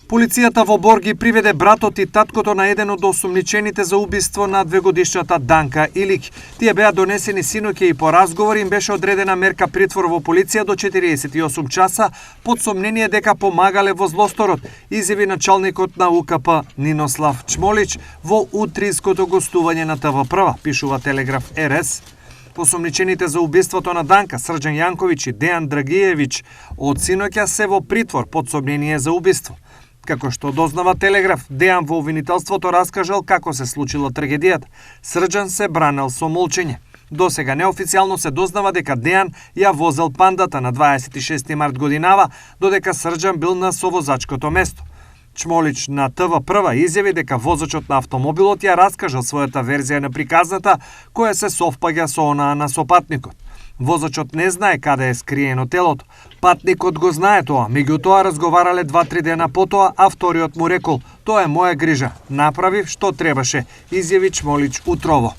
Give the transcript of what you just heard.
Полицијата во Бор ги приведе братот и таткото на еден од осумничените за убиство на 2-годишната Данка Илик. Тие беа донесени синоќа и по разговор им беше одредена мерка притвор во полиција до 48 часа под сомнение дека помагале во злосторот, изјави началникот на УКП Нинослав Чмолич во утринското гостување на ТВ1, пишува Телеграф РС. Осумничените за убиството на Данка, Срđan Јанковиќ и Дејан Драгијевиќ од синоќа се во притвор под сомнение за убиство. Како што дознава Телеграф, Дејан во обвинителството раскажал како се случила трагедијата. Срđan се бранел со молчење. До сега неофицијално се дознава дека Дејан ја возел пандата на 26 март годинава, додека Срđan бил на совозачкото место. Чмолич на ТВ1 изјави дека возачот на автомобилот ја раскажал својата верзија на приказната, која се совпаѓа со онаа на сопатникот. Возачот не знае каде е скриено телото. Патникот го знае тоа, меѓутоа разговарале 2-3 дена потоа, а вториот му рекол: "Тоа е моја грижа, направив што требаше", изјави Чмолич утрово.